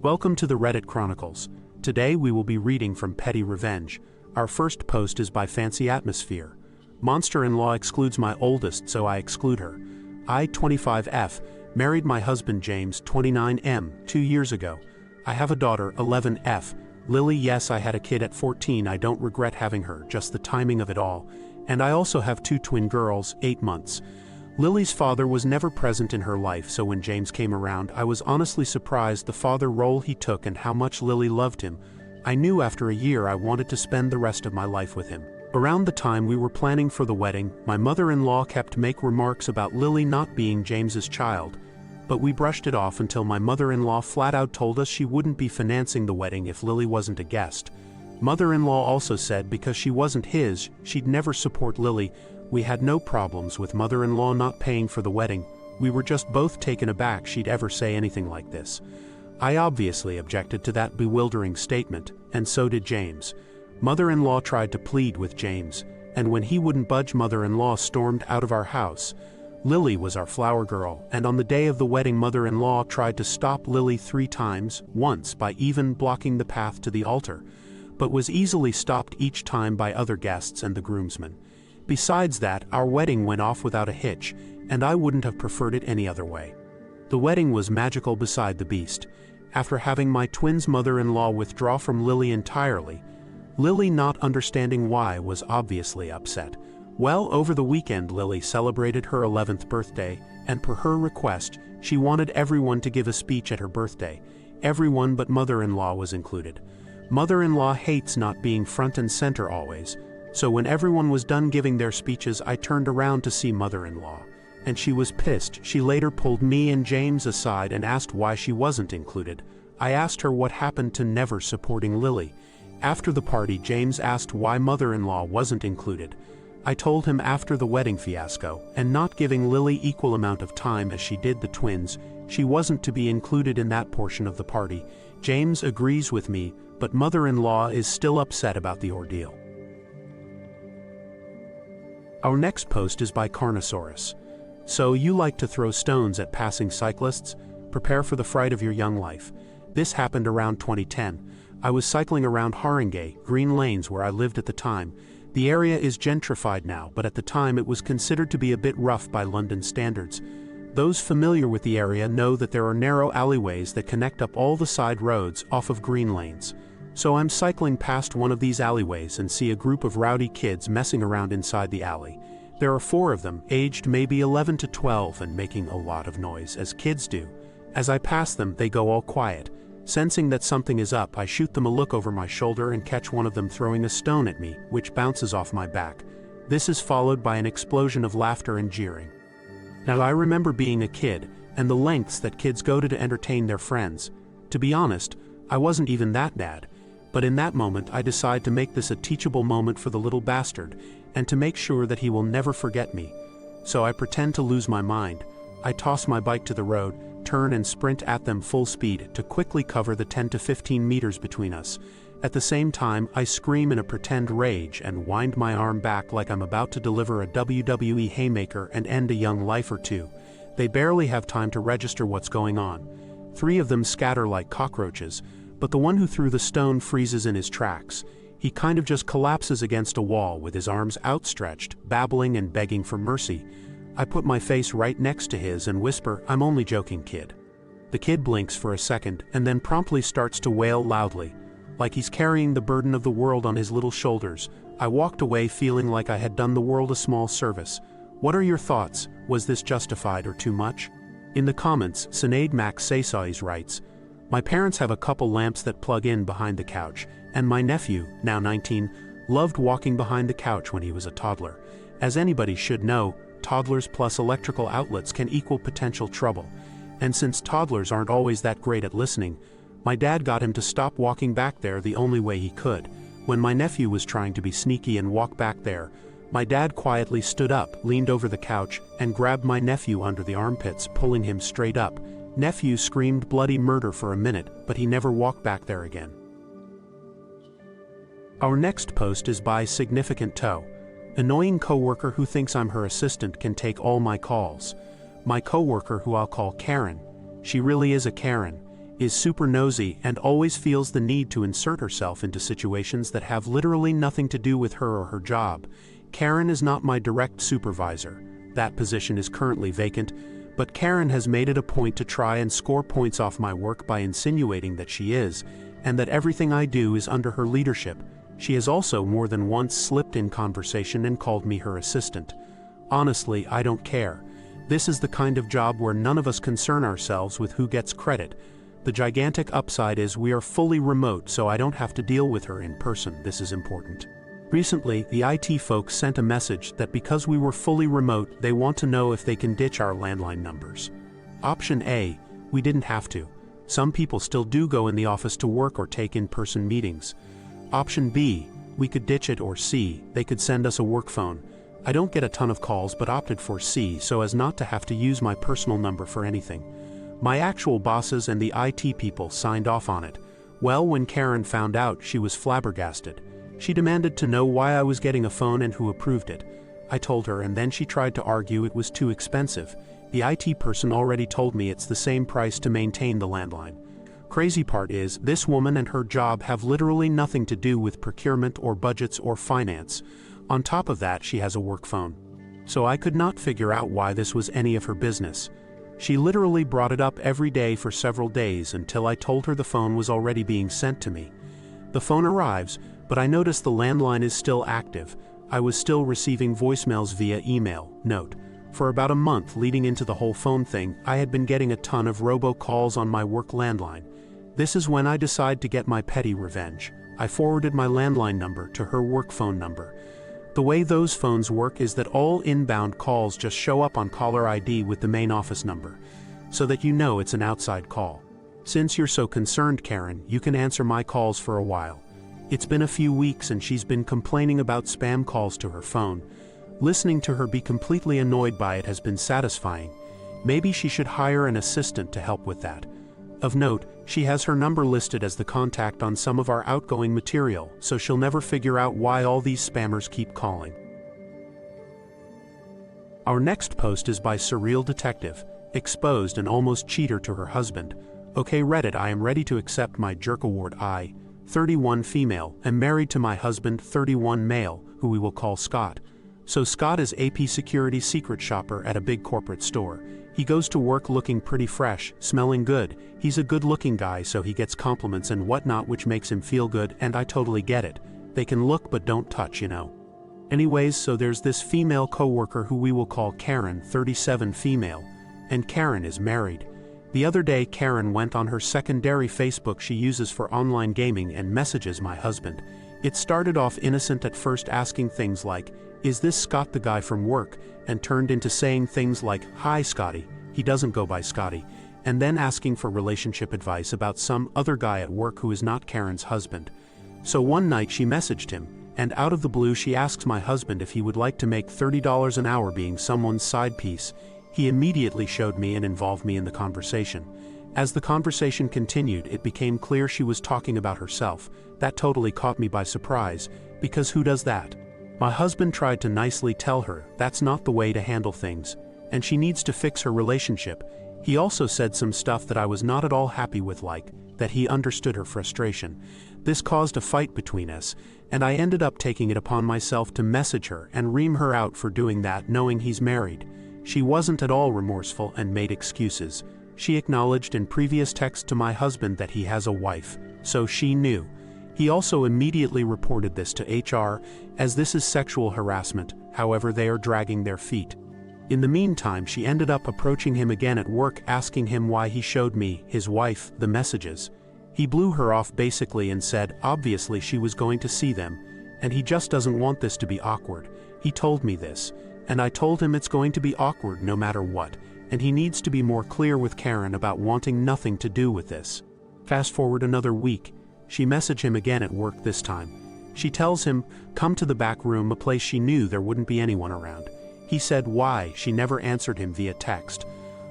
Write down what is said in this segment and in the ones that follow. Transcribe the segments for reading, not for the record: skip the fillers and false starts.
Welcome to the Reddit Chronicles. Today we will be reading from Petty Revenge. Our first post is by Fancy Atmosphere. Monster-in-law excludes my oldest, so I exclude her. I, 25F, married my husband James, 29M, 2 years ago. I have a daughter, 11F. Lily, yes, I had a kid at 14. I don't regret having her, just the timing of it all. And I also have 2 twin girls, 8 months. Lily's father was never present in her life, so when James came around, I was honestly surprised the father role he took and how much Lily loved him. I knew after a year I wanted to spend the rest of my life with him. Around the time we were planning for the wedding, my mother-in-law kept making remarks about Lily not being James's child. But we brushed it off until my mother-in-law flat out told us she wouldn't be financing the wedding if Lily wasn't a guest. Mother-in-law also said because she wasn't his, she'd never support Lily. We had no problems with mother-in-law not paying for the wedding. We were just both taken aback she'd ever say anything like this. I obviously objected to that bewildering statement, and so did James. Mother-in-law tried to plead with James, and when he wouldn't budge, mother-in-law stormed out of our house. Lily was our flower girl, and on the day of the wedding, mother-in-law tried to stop Lily 3 times, once by even blocking the path to the altar, but was easily stopped each time by other guests and the groomsmen. Besides that, our wedding went off without a hitch, and I wouldn't have preferred it any other way. The wedding was magical beside the beast. After having my twins' mother-in-law withdraw from Lily entirely, Lily, not understanding why, was obviously upset. Well, over the weekend Lily celebrated her 11th birthday, and per her request, she wanted everyone to give a speech at her birthday. Everyone but mother-in-law was included. Mother-in-law hates not being front and center always. So when everyone was done giving their speeches, I turned around to see mother-in-law, and she was pissed. She later pulled me and James aside and asked why she wasn't included. I asked her what happened to never supporting Lily. After the party, James asked why mother-in-law wasn't included. I told him after the wedding fiasco, and not giving Lily equal amount of time as she did the twins, she wasn't to be included in that portion of the party. James agrees with me, but mother-in-law is still upset about the ordeal. Our next post is by Carnosaurus. So you like to throw stones at passing cyclists? Prepare for the fright of your young life. This happened around 2010. I was cycling around Haringey, Green Lanes, where I lived at the time. The area is gentrified now, but at the time it was considered to be a bit rough by London standards. Those familiar with the area know that there are narrow alleyways that connect up all the side roads off of Green Lanes. So I'm cycling past one of these alleyways and see a group of rowdy kids messing around inside the alley. There are 4 of them, aged maybe 11 to 12 and making a lot of noise, as kids do. As I pass them, they go all quiet. Sensing that something is up, I shoot them a look over my shoulder and catch one of them throwing a stone at me, which bounces off my back. This is followed by an explosion of laughter and jeering. Now I remember being a kid, and the lengths that kids go to entertain their friends. To be honest, I wasn't even that bad. But in that moment I decide to make this a teachable moment for the little bastard, and to make sure that he will never forget me. So I pretend to lose my mind. I toss my bike to the road, turn and sprint at them full speed to quickly cover the 10 to 15 meters between us. At the same time, I scream in a pretend rage and wind my arm back like I'm about to deliver a WWE haymaker and end a young life or 2. They barely have time to register what's going on. 3 of them scatter like cockroaches, but the one who threw the stone freezes in his tracks. He kind of just collapses against a wall with his arms outstretched, babbling and begging for mercy. I put my face right next to his and whisper, "I'm only joking, kid." The kid blinks for a second and then promptly starts to wail loudly, like he's carrying the burden of the world on his little shoulders. I walked away feeling like I had done the world a small service. What are your thoughts? Was this justified or too much? In the comments, Sinead Max Saysais writes, "My parents have a couple lamps that plug in behind the couch, and my nephew, now 19, loved walking behind the couch when he was a toddler. As anybody should know, toddlers plus electrical outlets can equal potential trouble. And since toddlers aren't always that great at listening, my dad got him to stop walking back there the only way he could. When my nephew was trying to be sneaky and walk back there, my dad quietly stood up, leaned over the couch, and grabbed my nephew under the armpits, pulling him straight up. Nephew screamed bloody murder for a minute, but he never walked back there again." Our next post is by Significant Toe. Annoying coworker who thinks I'm her assistant can take all my calls. My coworker, who I'll call Karen. She really is a Karen. is super nosy and always feels the need to insert herself into situations that have literally nothing to do with her or her job. Karen is not my direct supervisor. That position is currently vacant, but Karen has made it a point to try and score points off my work by insinuating that she is, and that everything I do is under her leadership. She has also more than once slipped in conversation and called me her assistant. Honestly, I don't care. This is the kind of job where none of us concern ourselves with who gets credit. The gigantic upside is we are fully remote, so I don't have to deal with her in person. This is important. Recently, the IT folks sent a message that because we were fully remote, they want to know if they can ditch our landline numbers. Option A, we didn't have to. Some people still do go in the office to work or take in-person meetings. Option B, we could ditch it, or C, they could send us a work phone. I don't get a ton of calls but opted for C so as not to have to use my personal number for anything. My actual bosses and the IT people signed off on it. Well, when Karen found out, she was flabbergasted. She demanded to know why I was getting a phone and who approved it. I told her, and then she tried to argue it was too expensive. The IT person already told me it's the same price to maintain the landline. Crazy part is, this woman and her job have literally nothing to do with procurement or budgets or finance. On top of that, she has a work phone. So I could not figure out why this was any of her business. She literally brought it up every day for several days until I told her the phone was already being sent to me. The phone arrives, but I notice the landline is still active. I was still receiving voicemails via email. Note: for about a month leading into the whole phone thing, I had been getting a ton of robocalls on my work landline. This is when I decide to get my petty revenge. I forwarded my landline number to her work phone number. The way those phones work is that all inbound calls just show up on caller ID with the main office number, so that you know it's an outside call. Since you're so concerned, Karen, you can answer my calls for a while. It's been a few weeks and she's been complaining about spam calls to her phone. Listening to her be completely annoyed by it has been satisfying. Maybe she should hire an assistant to help with that. Of note, she has her number listed as the contact on some of our outgoing material, so she'll never figure out why all these spammers keep calling. Our next post is by Surreal Detective, exposed and almost cheater to her husband. Okay Reddit, I am ready to accept my jerk award. I, 31 female, am married to my husband, 31 male, who we will call Scott. So Scott is AP security secret shopper at a big corporate store. He goes to work looking pretty fresh, smelling good. He's a good-looking guy, so he gets compliments and whatnot, which makes him feel good, and I totally get it. They can look but don't touch, you know. Anyways, so there's this female coworker who we will call Karen, 37 female, and Karen is married. The other day, Karen went on her secondary Facebook she uses for online gaming and messages my husband. It started off innocent at first, asking things like, "Is this Scott the guy from work?" and turned into saying things like, "Hi Scotty," he doesn't go by Scotty, and then asking for relationship advice about some other guy at work who is not Karen's husband. So one night she messaged him, and out of the blue she asks my husband if he would like to make $30 an hour being someone's side piece. He immediately showed me and involved me in the conversation. As the conversation continued, it became clear she was talking about herself. That totally caught me by surprise, because who does that? My husband tried to nicely tell her that's not the way to handle things, and she needs to fix her relationship. He also said some stuff that I was not at all happy with, like that he understood her frustration. This caused a fight between us, and I ended up taking it upon myself to message her and ream her out for doing that, knowing he's married. She wasn't at all remorseful and made excuses. She acknowledged in previous texts to my husband that he has a wife, so she knew. He also immediately reported this to HR, as this is sexual harassment. However, they are dragging their feet. In the meantime, she ended up approaching him again at work, asking him why he showed me, his wife, the messages. He blew her off basically and said obviously she was going to see them, and he just doesn't want this to be awkward. He told me this, and I told him it's going to be awkward no matter what, and he needs to be more clear with Karen about wanting nothing to do with this. Fast forward another week. She messaged him again at work this time. She tells him, come to the back room, a place she knew there wouldn't be anyone around. He said why. She never answered him via text.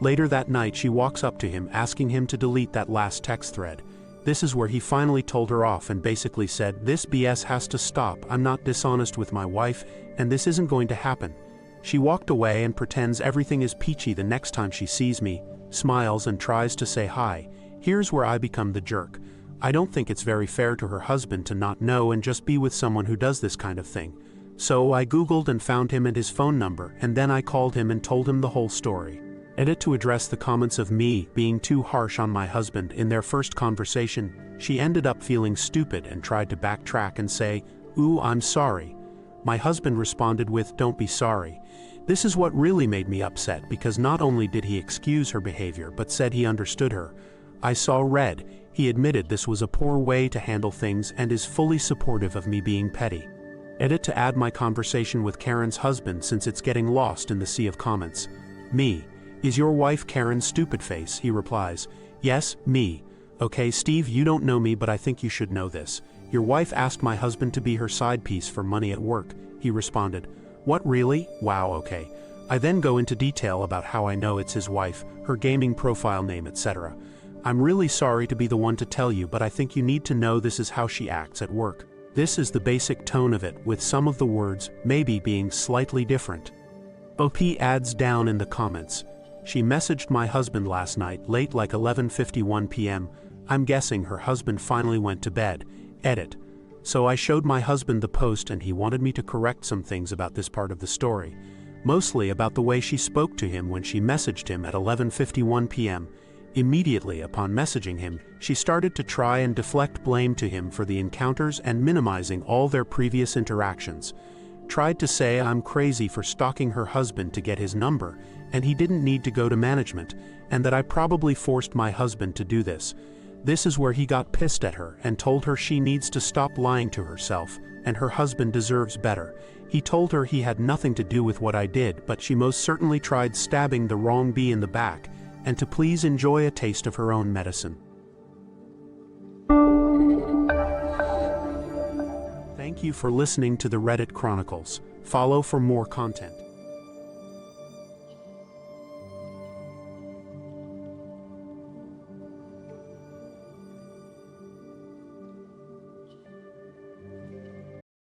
Later that night she walks up to him asking him to delete that last text thread. This is where he finally told her off and basically said, this BS has to stop. I'm not dishonest with my wife, and this isn't going to happen. She walked away and pretends everything is peachy the next time she sees me, smiles and tries to say hi. Here's where I become the jerk. I don't think it's very fair to her husband to not know and just be with someone who does this kind of thing. So I googled and found him and his phone number, and then I called him and told him the whole story. Edit to address the comments of me being too harsh on my husband in their first conversation. She ended up feeling stupid and tried to backtrack and say, "Ooh, I'm sorry." My husband responded with, "Don't be sorry." This is what really made me upset, because not only did he excuse her behavior but said he understood her. I saw red. He admitted this was a poor way to handle things and is fully supportive of me being petty. Edit to add my conversation with Karen's husband since it's getting lost in the sea of comments. Me. "Is your wife Karen stupid face?" He replies. "Yes, me." "Okay, Steve, you don't know me, but I think you should know this. Your wife asked my husband to be her side piece for money at work." He responded. "What, really? Wow, okay." I then go into detail about how I know it's his wife, her gaming profile name, etc. "I'm really sorry to be the one to tell you, but I think you need to know this is how she acts at work." This is the basic tone of it, with some of the words maybe being slightly different. OP adds down in the comments. "She messaged my husband last night, late like 11:51 p.m. I'm guessing her husband finally went to bed." Edit. "So I showed my husband the post and he wanted me to correct some things about this part of the story. Mostly about the way she spoke to him when she messaged him at 11:51 p.m. Immediately upon messaging him, she started to try and deflect blame to him for the encounters and minimizing all their previous interactions. Tried to say I'm crazy for stalking her husband to get his number, and he didn't need to go to management, and that I probably forced my husband to do this. This is where he got pissed at her and told her she needs to stop lying to herself, and her husband deserves better. He told her he had nothing to do with what I did, but she most certainly tried stabbing the wrong bee in the back, and to please enjoy a taste of her own medicine." Thank you for listening to the Reddit Chronicles. Follow for more content.